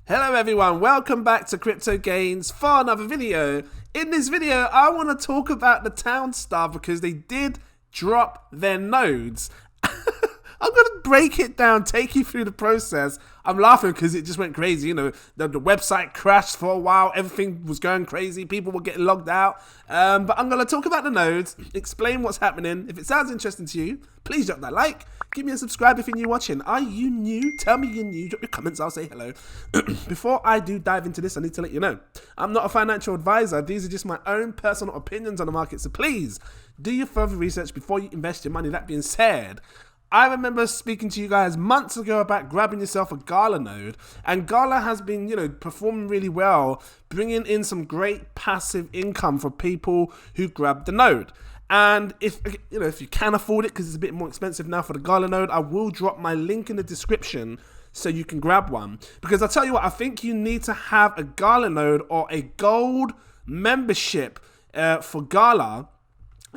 Hello everyone, welcome back to Crypto Gains for another video. In this video, I want to talk about the TownStar because they did drop their nodes. I'm going to break it down, take you through the process. I'm laughing because it just went crazy. You know, the website crashed for a while. Everything was going crazy. People were getting logged out. But I'm going to talk about the nodes, explain what's happening. If it sounds interesting to you, please drop that like. Give me a subscribe if you're new watching. Are you new? Tell me you're new. Drop your comments. I'll say hello. Before I do dive into this, I need to let you know, I'm not a financial advisor. These are just my own personal opinions on the market. So please do your further research before you invest your money. That being said, I remember speaking to you guys months ago about grabbing yourself a Gala node, and Gala has been, performing really well, bringing in some great passive income for people who grab the node. And if you can afford it, because it's a bit more expensive now for the Gala node, I will drop my link in the description so you can grab one. Because I'll tell you what, I think you need to have a Gala node or a gold membership for Gala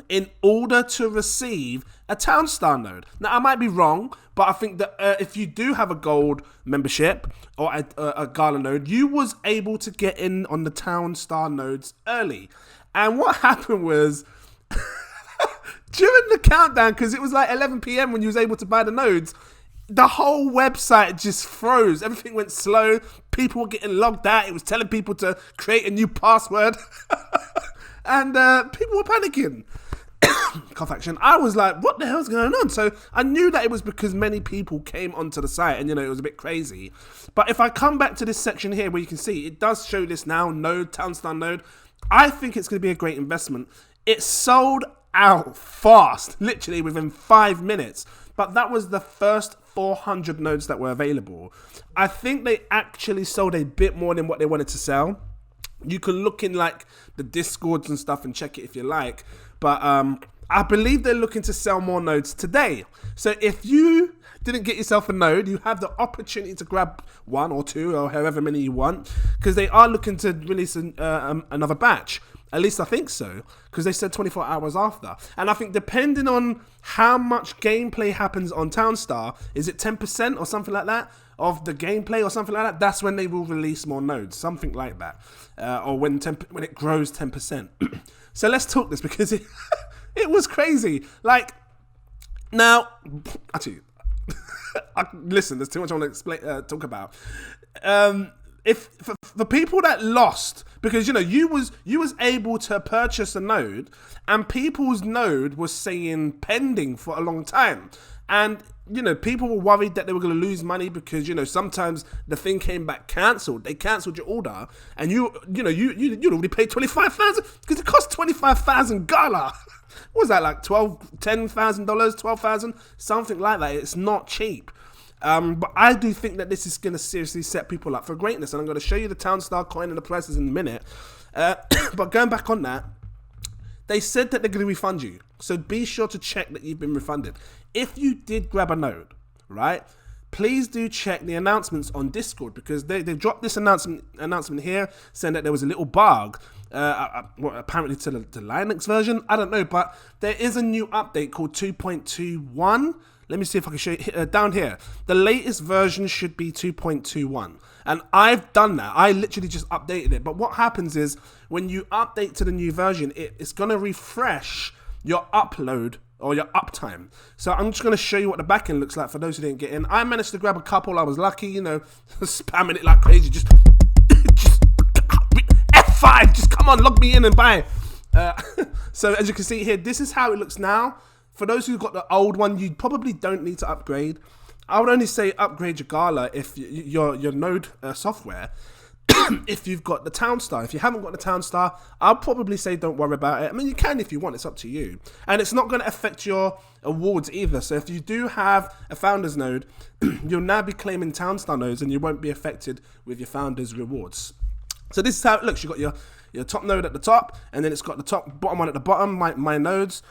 in order to receive a TownStar node. Now, I might be wrong, but I think that if you do have a gold membership or a Gala node, you was able to get in on the TownStar nodes early. And what happened was, during the countdown, because it was like 11 PM when you was able to buy the nodes, the whole website just froze. Everything went slow. People were getting logged out. It was telling people to create a new password. And people were panicking. Cough action. I was like, what the hell's going on? So I knew that it was because many people came onto the site and, it was a bit crazy. But if I come back to this section here where you can see, it does show this now, node, TownStar node. I think it's going to be a great investment. It sold out fast, literally within 5 minutes. But that was the first 400 nodes that were available. I think they actually sold a bit more than what they wanted to sell. You can look in like the Discords and stuff and check it if you like. But I believe they're looking to sell more nodes today. So if you didn't get yourself a node, you have the opportunity to grab one or two or however many you want, because they are looking to release another batch. At least I think so, because they said 24 hours after. And I think depending on how much gameplay happens on TownStar, is it 10% or something like that of the gameplay or something like that? That's when they will release more nodes, something like that. Or when it grows 10%. So let's talk this, because it was crazy. Like, now, actually, listen, there's too much I want to talk about. If for people that lost, because you was able to purchase a node, and people's node was saying pending for a long time, and people were worried that they were going to lose money because sometimes the thing came back cancelled. They cancelled your order, and you'd already paid $25,000 because it cost $25,000 Gala. What was that, like $10,000, $12,000, something like that? It's not cheap. But I do think that this is going to seriously set people up for greatness, and I'm going to show you the TownStar coin and the prices in a minute. But going back on that, they said that they're going to refund you, so be sure to check that you've been refunded. If you did grab a node, right, please do check the announcements on Discord, because they dropped this announcement here saying that there was a little bug, apparently to the Linux version. I don't know, but there is a new update called 2.21. Let me see if I can show you down here. The latest version should be 2.21. And I've done that. I literally just updated it. But what happens is when you update to the new version, it's going to refresh your upload or your uptime. So I'm just going to show you what the backend looks like for those who didn't get in. I managed to grab a couple. I was lucky, spamming it like crazy. Just F5, just come on, log me in and buy. So as you can see here, this is how it looks now. For those who've got the old one, you probably don't need to upgrade. I would only say upgrade your Gala if your node software. If you've got the TownStar. If you haven't got the TownStar, I'll probably say don't worry about it. I mean, you can if you want. It's up to you. And it's not going to affect your awards either. So if you do have a Founders node, you'll now be claiming TownStar nodes, and you won't be affected with your Founders rewards. So this is how it looks. You've got your top node at the top, and then it's got the bottom one at the bottom, my nodes.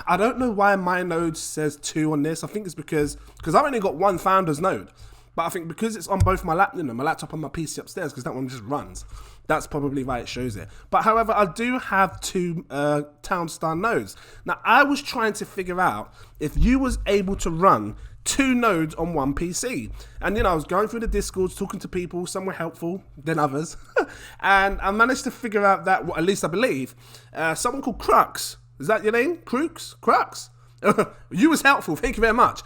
I don't know why my node says 2 on this. I think it's because I've only got one Founders node. But I think because it's on both my laptop and my PC upstairs, because that one just runs, that's probably why it shows it. But however, I do have 2 TownStar nodes. Now, I was trying to figure out if you was able to run 2 nodes on one PC. And I was going through the Discords, talking to people. Some were helpful than others. And I managed to figure out that, well, at least I believe, someone called Crux, is that your name? Crux? You was helpful, thank you very much.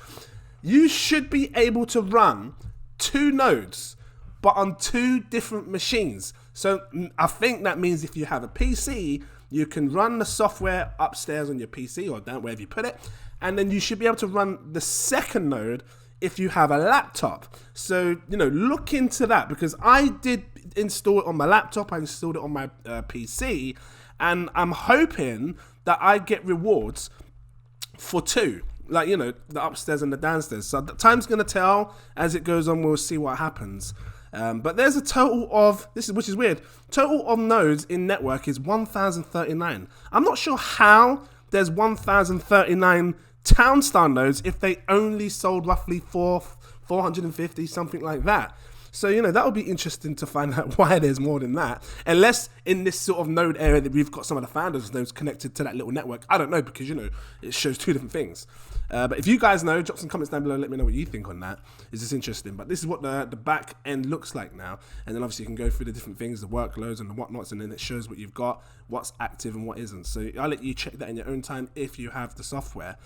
You should be able to run 2 nodes, but on 2 different machines. So I think that means if you have a PC, you can run the software upstairs on your PC or down wherever you put it, and then you should be able to run the second node if you have a laptop. So, look into that, because I did install it on my laptop, I installed it on my PC, and I'm hoping that I get rewards for 2. Like, the upstairs and the downstairs. So the time's going to tell. As it goes on, we'll see what happens. But there's a total of, which is weird, total of nodes in network is 1,039. I'm not sure how there's 1,039 TownStar nodes if they only sold roughly 450, something like that. So, that would be interesting to find out why there's more than that. Unless in this sort of node area that we've got some of the founders nodes connected to that little network. I don't know, because, it shows 2 different things. But if you guys know, drop some comments down below, let me know what you think on that. Is this interesting? But this is what the back end looks like now. And then obviously you can go through the different things, the workloads and the whatnots, and then it shows what you've got, what's active and what isn't. So I'll let you check that in your own time if you have the software.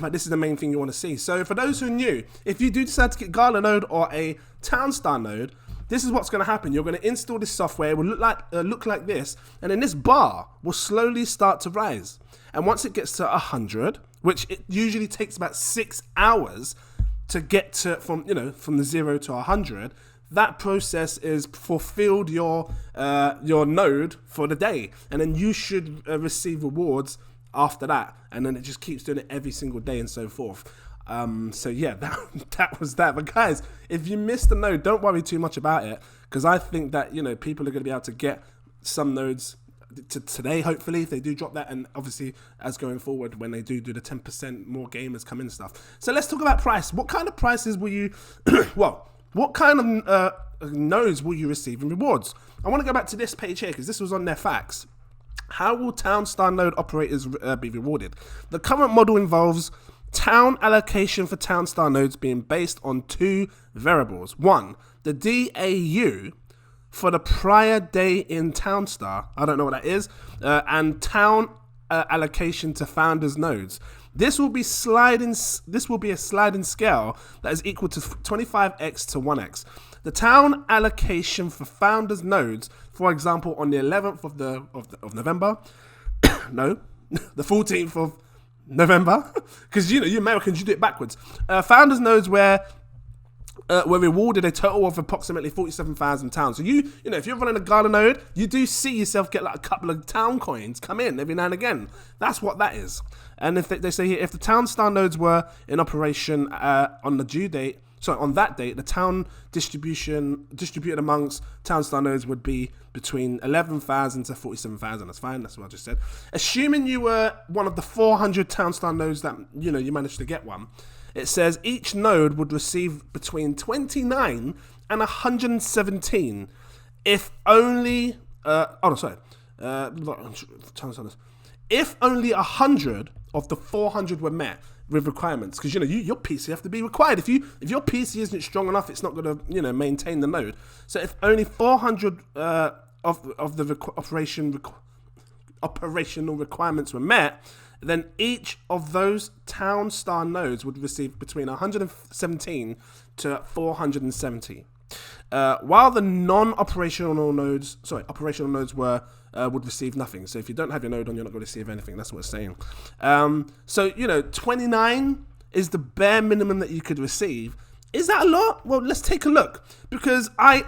But this is the main thing you want to see. So for those who are new, if you do decide to get Gala node or a TownStar node, this is what's going to happen. You're going to install this software. It will look like this, and then this bar will slowly start to rise. And once it gets to 100, which it usually takes about 6 hours to get to from the 0 to 100, that process is fulfilled your node for the day, and then you should receive rewards after that, and then it just keeps doing it every single day and so forth. So yeah, that was that. But guys, if you missed the node, don't worry too much about it, because I think that people are going to be able to get some nodes today, hopefully, if they do drop that, and obviously as going forward when they do the 10% more gamers come in and stuff. So let's talk about price. What kind of prices will you what kind of nodes will you receive in rewards? I want to go back to this page here, because this was on their facts. How will TownStar node operators be rewarded? The current model involves town allocation for TownStar nodes being based on 2 variables. 1, the DAU for the prior day in TownStar. I don't know what that is. And town allocation to founders nodes. This will be a sliding scale that is equal to 25x to 1x. The town allocation for founders nodes, for example, on the 11th of November, no, the 14th of November, because you Americans, you do it backwards. Founders nodes were rewarded a total of approximately 47,000 towns. So if you're running a Gala node, you do see yourself get like a couple of town coins come in every now and again. That's what that is. And if they say here, if the TownStar nodes were in operation on the due date, on that date, the town distributed amongst TownStar nodes would be between 11,000 to 47,000. That's fine. That's what I just said. Assuming you were one of the 400 TownStar nodes that you managed to get one, it says each node would receive between 29 and 117 if only if only 100 of the 400 were met with requirements, because your PC have to be required. If your PC isn't strong enough, it's not going to maintain the node. So if only 400 of the operational requirements were met, then each of those TownStar nodes would receive between 117 to 470. While the non-operational nodes, operational nodes would receive nothing. So if you don't have your node on, you're not going to receive anything. That's what it's saying. 29 is the bare minimum that you could receive. Is that a lot? Well, let's take a look, because I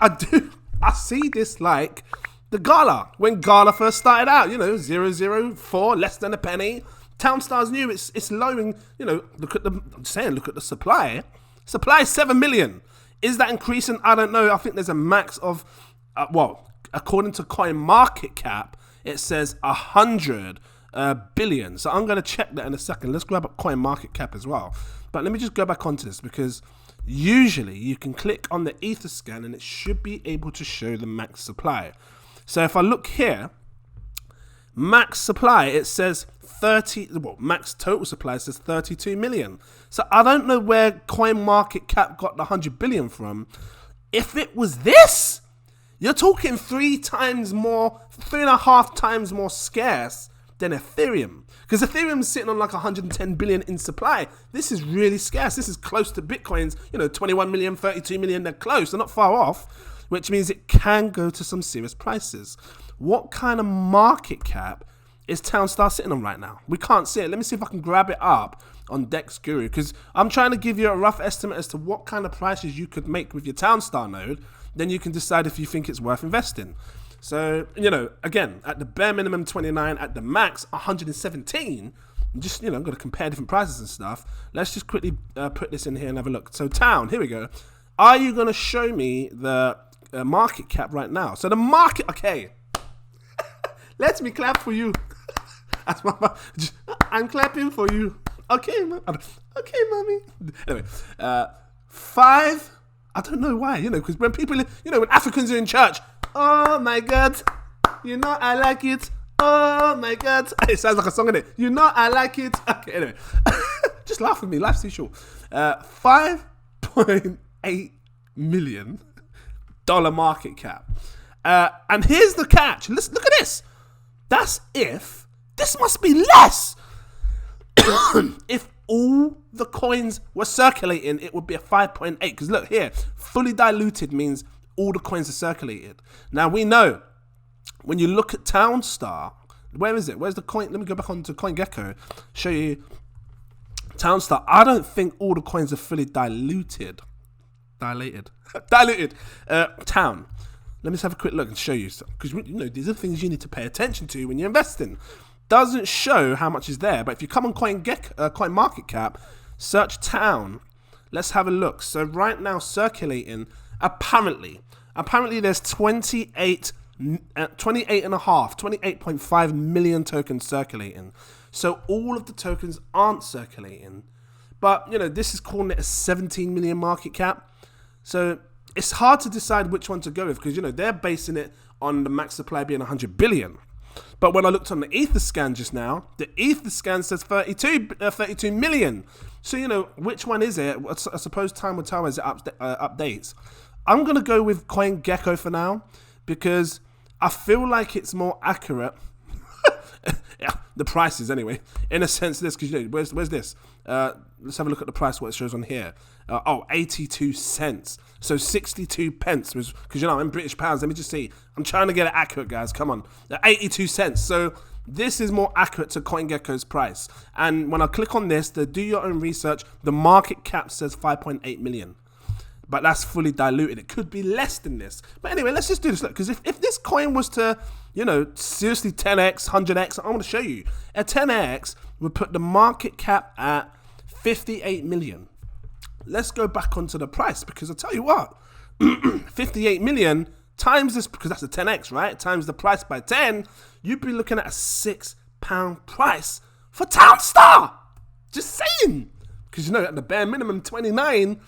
see this like the Gala, when Gala first started out. 004, less than a penny. TownStar's new. It's lowering. Look at the supply. Supply is 7 million. Is that increasing? I don't know. I think there's a max of, according to CoinMarketCap, it says 100 billion. So I'm going to check that in a second. Let's grab up CoinMarketCap as well. But let me just go back onto this, because usually you can click on the Etherscan and it should be able to show the max supply. So if I look here, max supply, it says max total supply says 32 million. So I don't know where CoinMarketCap got the 100 billion from. If it was this, you're talking 3.5 times more scarce than Ethereum. Because Ethereum's sitting on like 110 billion in supply. This is really scarce. This is close to Bitcoin's, 21 million, 32 million. They're close. They're not far off, which means it can go to some serious prices. What kind of market cap is TownStar sitting on right now? We can't see it. Let me see if I can grab it up on Dex Guru, because I'm trying to give you a rough estimate as to what kind of prices you could make with your TownStar node. Then you can decide if you think it's worth investing. So, again, at the bare minimum 29, at the max 117. Just, I'm going to compare different prices and stuff. Let's just quickly put this in here and have a look. So, Town, here we go. Are you going to show me the market cap right now? So, the market, okay. Let me clap for you. I'm clapping for you. Okay, okay, mommy. Anyway, 5. I don't know why, because when people, when Africans are in church, oh my God, I like it. Oh my God. It sounds like a song, innit? I like it. Okay, anyway. Just laugh with me. Life's too short. $5.8 million market cap. And here's the catch. Look at this. That's if. This must be less. If all the coins were circulating, it would be a 5.8. Because look here, fully diluted means all the coins are circulated. Now we know when you look at TownStar, where is it? Where's the coin? Let me go back onto CoinGecko, show you TownStar. I don't think all the coins are fully diluted. Diluted. Town. Let me just have a quick look and show you. Because these are things you need to pay attention to when you're investing. Doesn't show how much is there, but if you come on CoinMarketCap, search Town. Let's have a look. So right now circulating, apparently there's 28.5 million tokens circulating. So all of the tokens aren't circulating, but this is calling it a 17 million market cap. So it's hard to decide which one to go with, because they're basing it on the max supply being 100 billion. But when I looked on the EtherScan just now, the EtherScan says 32 million. So, which one is it? I suppose time will tell as it updates. I'm going to go with CoinGecko for now, because I feel like it's more accurate. Yeah, the prices anyway, in a sense this, because where's this? Let's have a look at the price, what it shows on here. 82 cents. So 62 pence was, because I'm in British pounds. Let me just see. I'm trying to get it accurate, guys. Come on. 82 cents. So this is more accurate to CoinGecko's price. And when I click on this, to do your own research, the market cap says 5.8 million. But that's fully diluted. It could be less than this. But anyway, let's just do this. Look, because if this coin was to, seriously 10x, 100x, I want to show you. A 10x would put the market cap at 58 million. Let's go back onto the price, because I'll tell you what, 58 million times this, because that's a 10x, right? Times the price by 10, you'd be looking at a £6 price for TownStar. Just saying. Because at the bare minimum 29,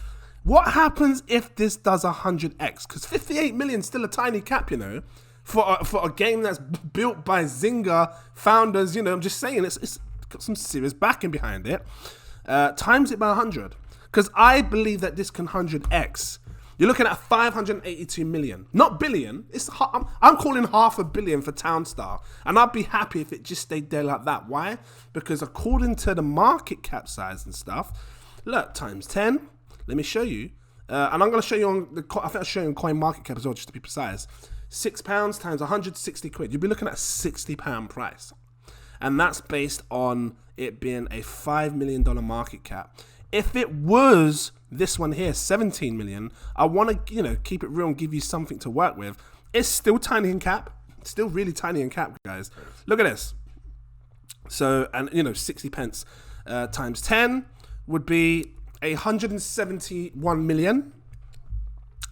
what happens if this does 100x? Because 58 million is still a tiny cap, for a game that's built by Zynga founders. I'm just saying, it's got some serious backing behind it. Times it by 100. Because I believe that this can 100x. You're looking at 582 million. Not billion. I'm calling $500 million for TownStar. And I'd be happy if it just stayed there like that. Why? Because according to the market cap size and stuff, look, times 10. Let me show you. And I'm going to show you on I think I'll show you on CoinMarketCap as well, just to be precise. £6 times 160 quid. You'll be looking at a £60 price. And that's based on it being a $5 million market cap. If it was this one here, 17 million, I want to, keep it real and give you something to work with. It's still tiny in cap. Still really tiny in cap, guys. Look at this. So, and 60 pence times 10 would be 171 million.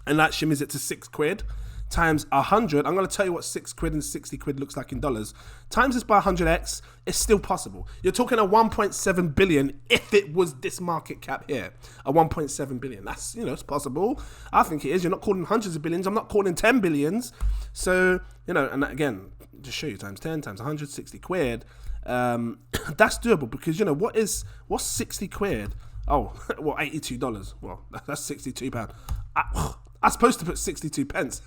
And that shimmies it to 6 quid. Times 100, I'm going to tell you what 6 quid and 60 quid looks like in dollars. Times this by 100x, it's still possible. You're talking a 1.7 billion if it was this market cap here. A 1.7 billion. That's, it's possible. I think it is. You're not calling hundreds of billions. I'm not calling 10 billions. So, and again, just show you times 10, times 100, 60 quid. That's doable because, you know, what's 60 quid? Oh, well, $82. Well, that's £62. I'm supposed to put 62 pence.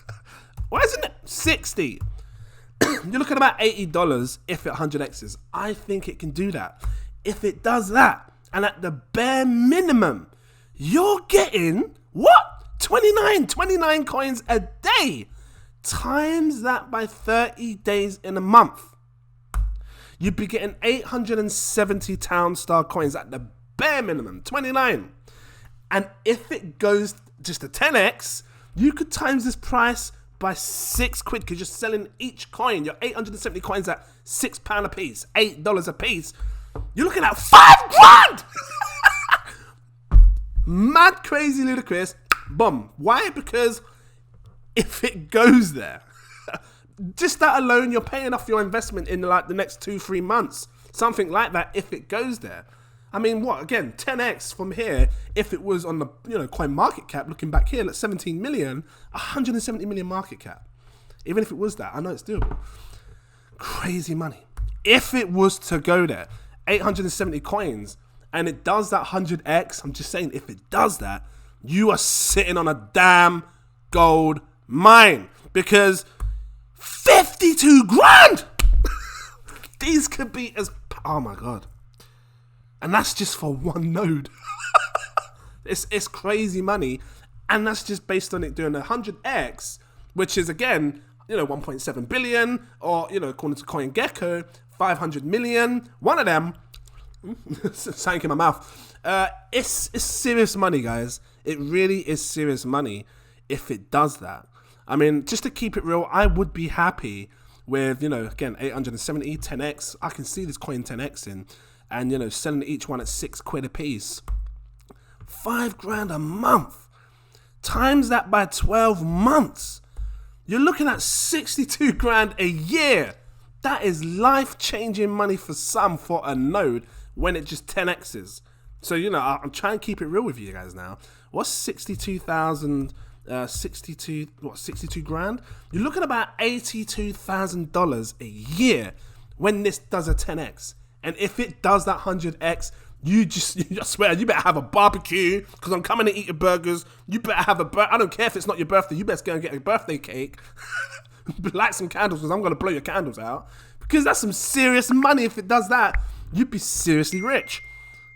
Why isn't it 60? You're looking at about $80 if it 100x's. I think it can do that. If it does that, and at the bare minimum, you're getting, what? 29 coins a day. Times that by 30 days in a month. You'd be getting 870 TownStar coins at the bare minimum, 29. And if it goes just to 10x, you could times this price by 6 quid because you're selling each coin. Your 870 coins at £6 a piece, $8 a piece. You're looking at 5 grand! Mad, crazy, ludicrous. Boom. Why? Because if it goes there, just that alone, you're paying off your investment in like the next 2-3 months. Something like that if it goes there. I mean, what, again, 10x from here, if it was on the, you know, coin market cap, looking back here, like 17 million, 170 million market cap. Even if it was that, I know it's doable. Crazy money. If it was to go there, 870 coins, and it does that 100x, I'm just saying, if it does that, you are sitting on a damn gold mine. Because 52 grand! These could be as, oh my God. And that's just for one node. It's crazy money. And that's just based on it doing 100x, which is, again, you know, 1.7 billion, or, you know, according to CoinGecko, 500 million. One of them, sank in my mouth. It's serious money, guys. It really is serious money if it does that. I mean, just to keep it real, I would be happy with, you know, again, 870, 10x. I can see this coin 10x in. And, you know, selling each one at 6 quid a piece. 5 grand a month. Times that by 12 months. You're looking at 62 grand a year. That is life-changing money for some for a node when it just 10x's. So, you know, I'm trying to keep it real with you guys now. What's 62,000, 62 grand? You're looking at about $82,000 a year when this does a 10x. And if it does that 100x, I swear, you better have a barbecue because I'm coming to eat your burgers. You better have I don't care if it's not your birthday. You better go and get a birthday cake. Light some candles because I'm going to blow your candles out. Because that's some serious money. If it does that, you'd be seriously rich.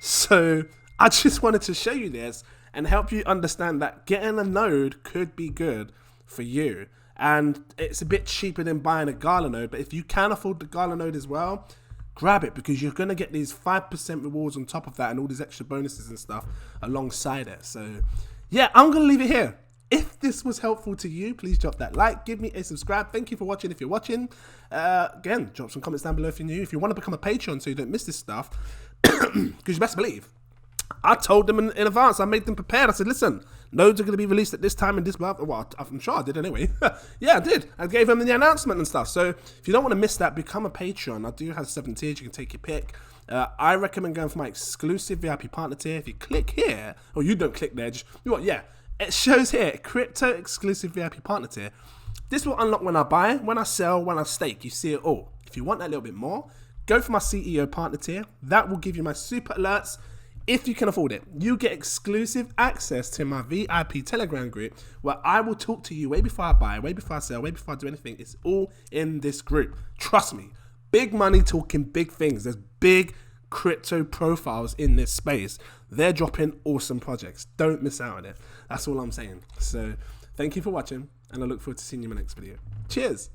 So I just wanted to show you this and help you understand that getting a node could be good for you. And it's a bit cheaper than buying a Gala node. But if you can afford the Gala node as well, grab it because you're going to get these 5% rewards on top of that and all these extra bonuses and stuff alongside it. So yeah, I'm going to leave it here. If this was helpful to you, please drop that like, give me a subscribe. Thank you for watching if you're watching. Again, drop some comments down below if you're new. If you want to become a Patreon so you don't miss this stuff, because you best believe, I told them in advance, I made them prepared. I said, listen, nodes are going to be released at this time and this month. Well, I'm sure I did anyway. Yeah, I did. I gave them the announcement and stuff. So if you don't want to miss that, become a Patreon. I do have 7 tiers. You can take your pick. I recommend going for my exclusive VIP partner tier. If you click here, or you don't click there, just, you know what, yeah, it shows here, crypto exclusive VIP partner tier. This will unlock when I buy, when I sell, when I stake. You see it all. If you want that little bit more, go for my CEO partner tier. That will give you my super alerts. If you can afford it, you get exclusive access to my VIP Telegram group where I will talk to you way before I buy, way before I sell, way before I do anything. It's all in this group. Trust me, big money talking big things. There's big crypto profiles in this space. They're dropping awesome projects. Don't miss out on it. That's all I'm saying. So thank you for watching and I look forward to seeing you in my next video. Cheers.